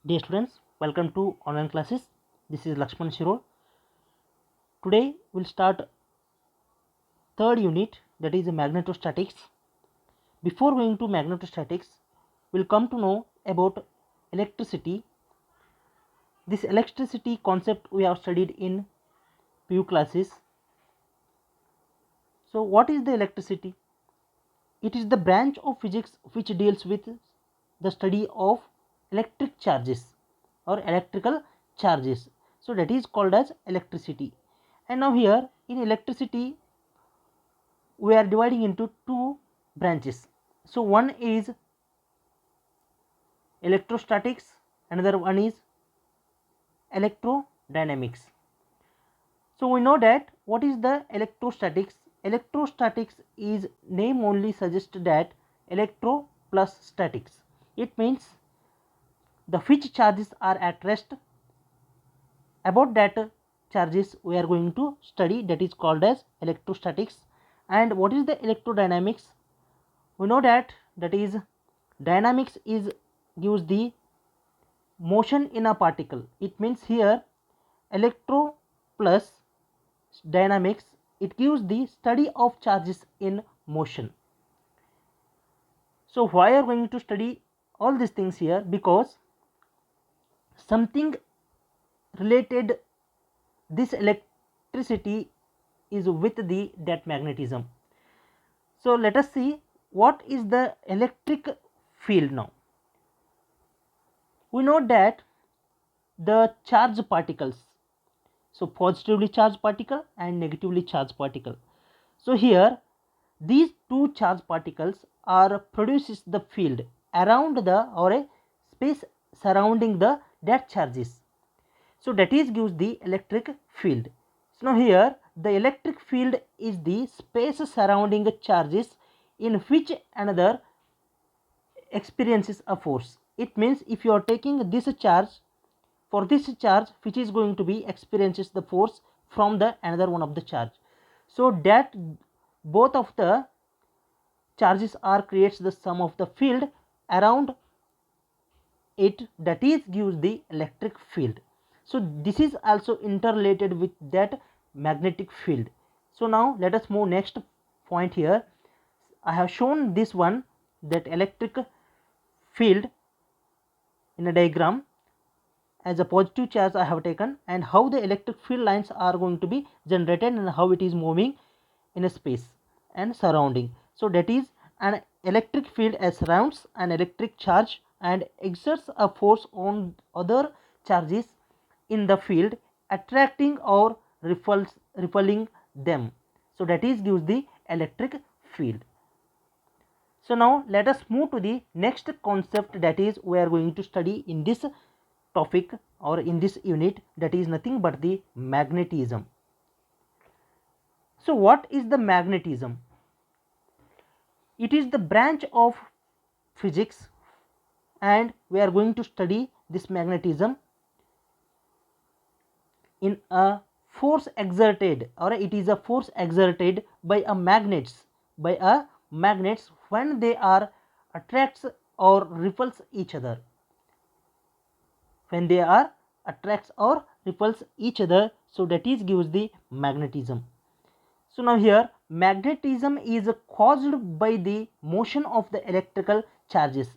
Dear students, welcome to online classes. This is Lakshman Shirol. Today we'll start third unit, that is magnetostatics. Before going to magnetostatics, we'll come to know about electricity. This electricity concept we have studied in PU classes. So what is the electricity? It is the branch of physics which deals with the study of electric charges or electrical charges. So that is called as electricity. And now here in electricity we are dividing into two branches. So one is electrostatics, another one is electrodynamics. So we know that what is the electrostatics? Electrostatics is name only suggests that electro plus statics. It means the which charges are at rest. About that charges we are going to study, that is called as electrostatics. And what is the electrodynamics? We know that is dynamics is gives the motion in a particle. It means here electro plus dynamics, it gives the study of charges in motion. So why are we going to study all these things here? Because something related this electricity is with the that magnetism. So let us see what is the electric field. Now we know that the charge particles, so positively charged particle and negatively charged particle. So here these two charged particles are produces the field around the or a space surrounding the that charges. So that is gives the electric field. So now here the electric field is the space surrounding the charges in which another experiences a force. It means if you are taking this charge, for this charge which is going to be experiences the force from the another one of the charge. So that both of the charges are creates the sum of the field around it, that is gives the electric field. So this is also interrelated with that magnetic field. So now let us move next point here. I have shown this one, that electric field in a diagram. As a positive charge I have taken, and how the electric field lines are going to be generated and how it is moving in a space and surrounding. So that is an electric field as surrounds an electric charge and exerts a force on other charges in the field, attracting or repelling them. So that is gives the electric field. So now let us move to the next concept, that is we are going to study in this topic or in this unit, that is nothing but the magnetism. So what is the magnetism? It is the branch of physics and we are going to study this magnetism in a force exerted, or it is a force exerted by a magnets when they are attracts or repels each other. When they are attracts or repels each other, so that is gives the magnetism. So now here magnetism is caused by the motion of the electrical charges.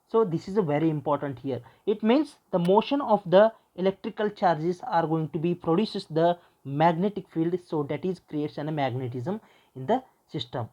So this is a very important here. It means the motion of the electrical charges are going to be produces the magnetic field, so that is creates a magnetism in the system.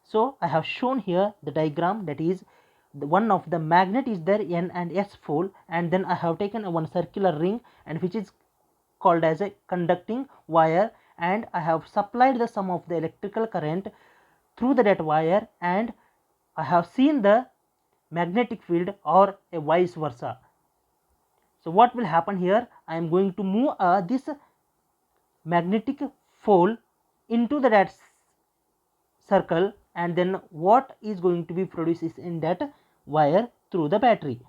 So I have shown here the diagram, that is the one of the magnet is there N and S pole, and then I have taken one circular ring and which is called as a conducting wire, and I have supplied the sum of the electrical current through that wire, and I have seen the magnetic field or a vice versa. So what will happen here? I am going to move this magnetic pole into that circle, and then what is going to be produced is in that wire through the battery.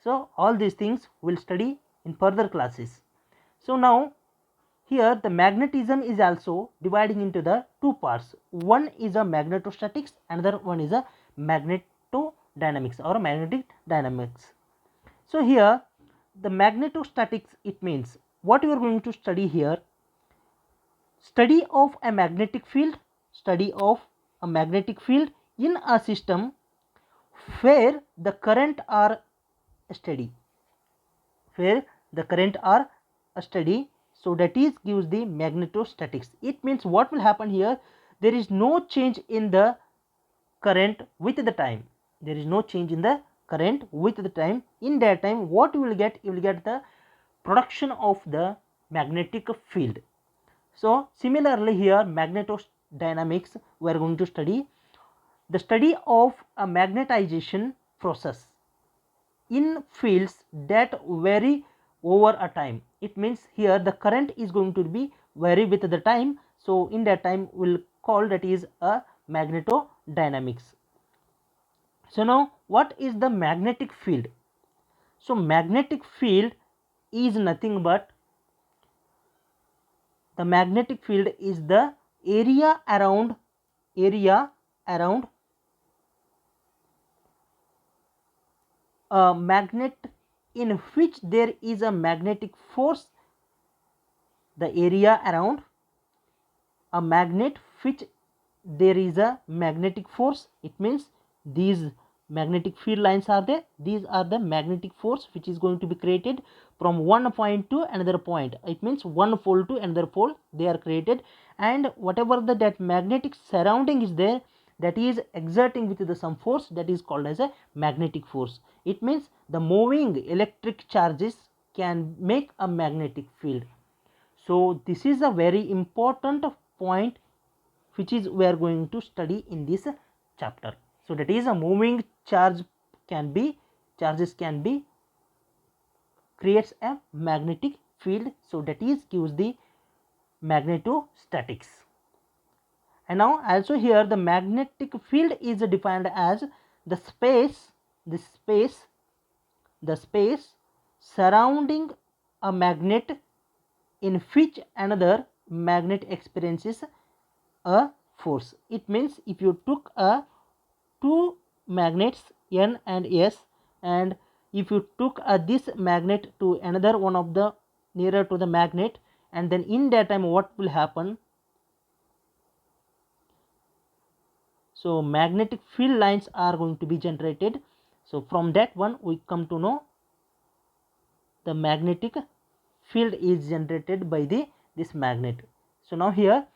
So all these things we'll study in further classes. So now here the magnetism is also dividing into the two parts. One is a magnetostatics, another one is a magnetodynamics or magnetic dynamics. So here the magnetostatics, it means what we are going to study here, study of a magnetic field, study of a magnetic field in a system where the current are steady, where the current are steady. So that is gives the magnetostatics. It means what will happen here, there is no change in the current with the time, there is no change in the current with the time. In that time what you will get, you will get the production of the magnetic field. So similarly here magnetodynamics, we are going to study the study of a magnetization process in fields that vary over a time. It means here the current is going to be vary with the time, so in that time we will call that is a magnetodynamics. So now what is the magnetic field? So magnetic field is nothing but, the magnetic field is the area around a magnet in which there is a magnetic force, the area around a magnet which there is a magnetic force. It means these magnetic field lines are there, these are the magnetic force which is going to be created from one point to another point. It means one pole to another pole they are created, and whatever that magnetic surrounding is there, that is exerting with the some force, that is called as a magnetic force. It means the moving electric charges can make a magnetic field. So this is a very important point which is we are going to study in this chapter. So that is a moving charges can be creates a magnetic field. So that is gives the magnetostatics. And now also here the magnetic field is defined as the space surrounding a magnet in which another magnet experiences a force. It means if you took two magnets N and S, and if you took this magnet to another one of the nearer to the magnet, and then in that time what will happen, so magnetic field lines are going to be generated. So from that one we come to know the magnetic field is generated by this magnet. So now here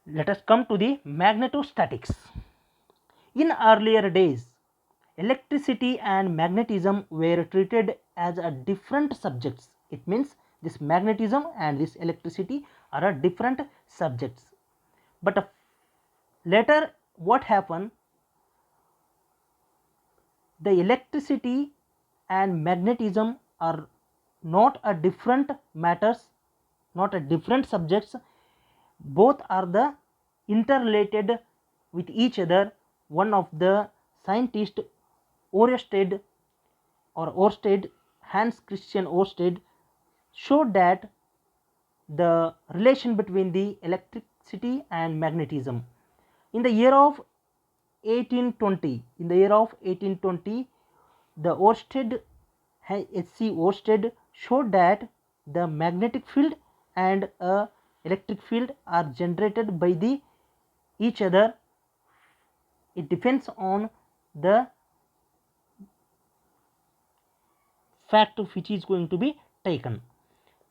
let us come to the magnetostatics. In earlier days, electricity and magnetism were treated as a different subjects. It means this magnetism and this electricity are a different subjects. But later what happened, the electricity and magnetism are not a different matters, not a different subjects, both are the interrelated with each other. One of the scientist Oersted Hans Christian Oersted showed that the relation between the electricity and magnetism. In the year of 1820, the H.C. Oersted showed that the magnetic field and electric field are generated by each other. It depends on the fact which is going to be taken.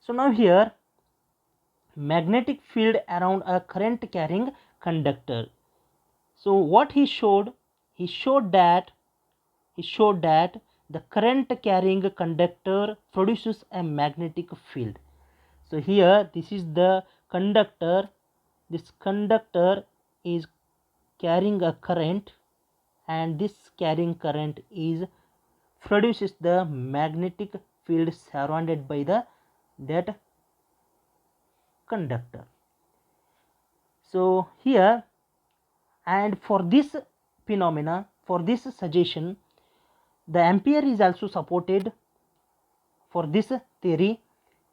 So now here magnetic field around a current carrying conductor. So what he showed that the current carrying conductor produces a magnetic field. So here this is the conductor, this conductor is carrying a current, and this carrying current is produces the magnetic field surrounded by that conductor. So here, and for this phenomena, for this suggestion, the Ampere is also supported for this theory,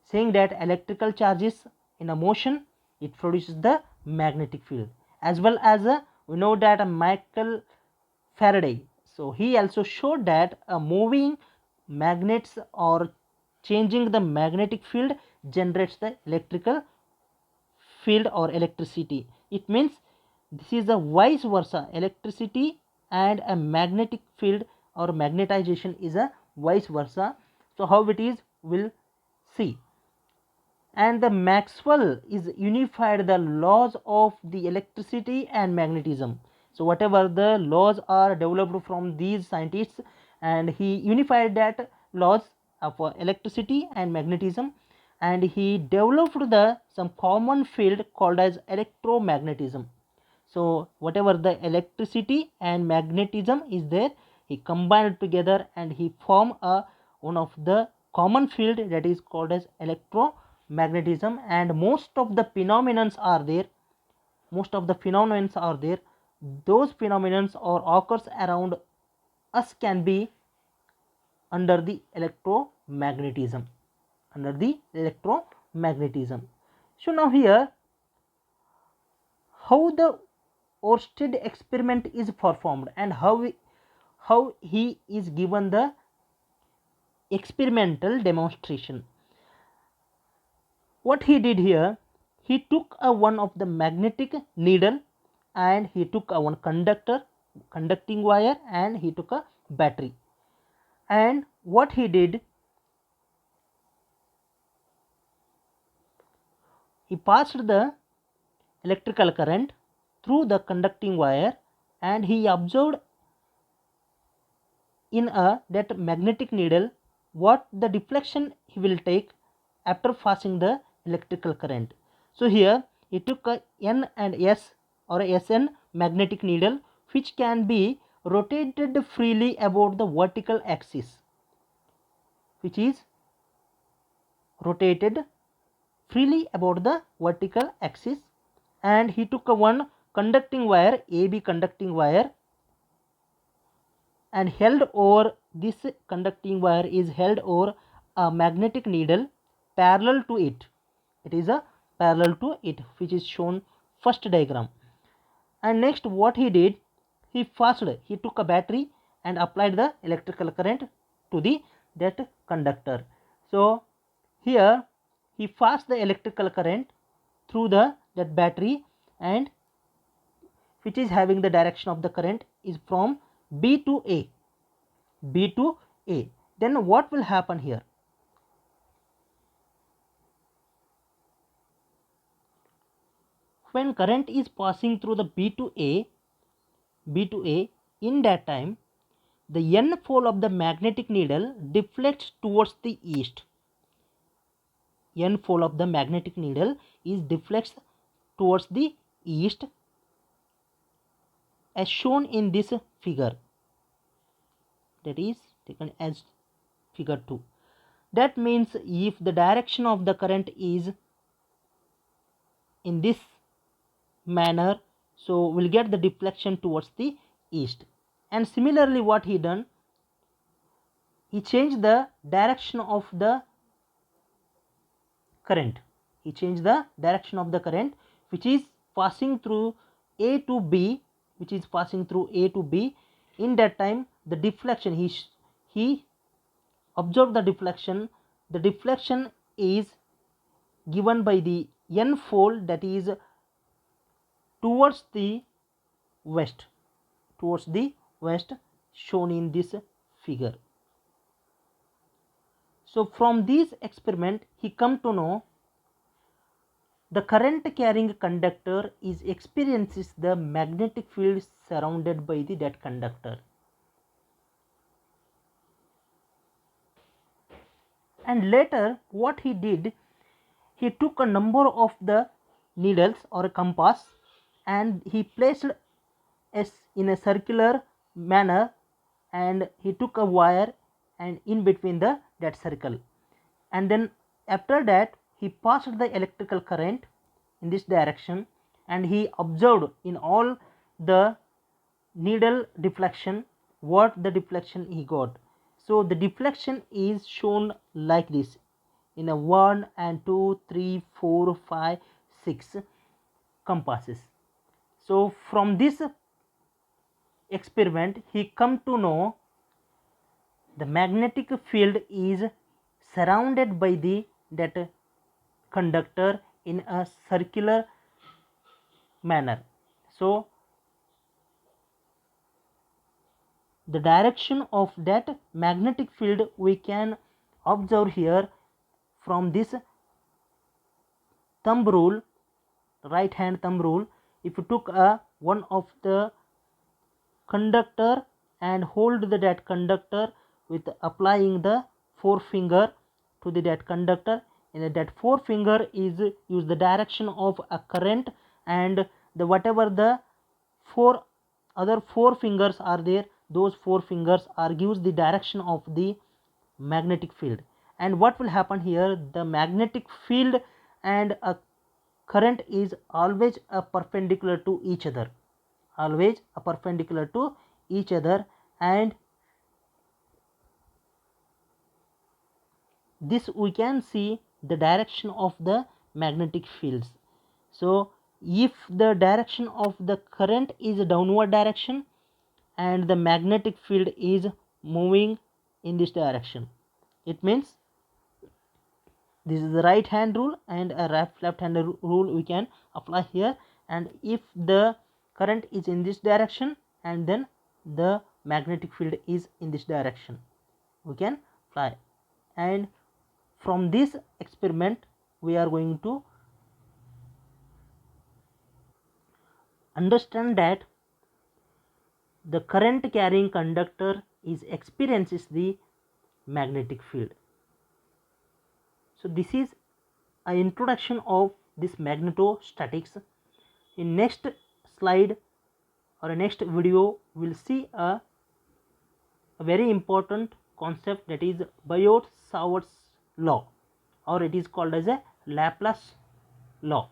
saying that electrical charges in a motion, it produces the magnetic field. As well as we know that Michael Faraday, so he also showed that a moving magnets or changing the magnetic field generates the electrical field or electricity. It means this is a vice versa. Electricity and a magnetic field or magnetization is a vice versa. So how it is, we'll see. And the Maxwell is unified the laws of the electricity and magnetism. So whatever the laws are developed from these scientists, and he unified that laws of electricity and magnetism, and he developed the some common field called as electromagnetism. So whatever the electricity and magnetism is there, he combined together and he formed a one of the common field that is called as electromagnetism. And most of the phenomena are there, those phenomena or occurs around us can be under the electromagnetism, So now here, how the Oersted experiment is performed and how he is given the experimental demonstration. What he did here, he took a one of the magnetic needle, and he took a one conducting wire, and he took a battery. And what he did, he passed the electrical current through the conducting wire, and he observed in a that magnetic needle what the deflection he will take after passing the electrical current. So here he took a N and S or a SN magnetic needle which can be rotated freely about the vertical axis, and he took a one conducting wire, AB conducting wire, and held over this conducting wire is held over a magnetic needle parallel to it. It is a parallel to it, which is shown first diagram. And next what he did, he took a battery and applied the electrical current to the that conductor. So here he passed the electrical current through that battery, and which is having the direction of the current is from B to A. Then what will happen here? When current is passing through the B to A, in that time the N pole of the magnetic needle deflects towards the east. N pole of the magnetic needle is deflects towards the east, as shown in this figure, that is taken as figure 2. That means if the direction of the current is in this manner, so we'll get the deflection towards the east. And similarly what he done, he changed the direction of the current, which is passing through A to B, in that time the deflection, he observed the deflection is given by the N fold, that is towards the west, shown in this figure. So from this experiment he come to know the current carrying conductor experiences the magnetic field surrounded by that conductor. And later what he did, he took a number of the needles or a compass, and he placed S in a circular manner, and he took a wire and in between that circle, and then after that he passed the electrical current in this direction, and he observed in all the needle deflection what the deflection he got. So the deflection is shown like this in a 1 and 2 3 4 5 6 compasses. So from this experiment he come to know the magnetic field is surrounded by that conductor in a circular manner. So the direction of that magnetic field we can observe here from this thumb rule, right hand thumb rule. If you took one of the conductor and hold that conductor with applying the forefinger to that conductor, and that forefinger is use the direction of a current, and the whatever the other four fingers are there, those four fingers are gives the direction of the magnetic field. And what will happen here, the magnetic field and a current is always a perpendicular to each other, always a perpendicular to each other, and this we can see the direction of the magnetic fields. So if the direction of the current is downward direction and the magnetic field is moving in this direction, it means this is the right hand rule, and a left hand rule we can apply here. And if the current is in this direction and then the magnetic field is in this direction, we can apply. And from this experiment we are going to understand that the current carrying conductor is experiences the magnetic field. So this is an introduction of this magnetostatics. In next slide or next video we'll see a very important concept, that is Biot-Savart's law, or it is called as a Laplace law.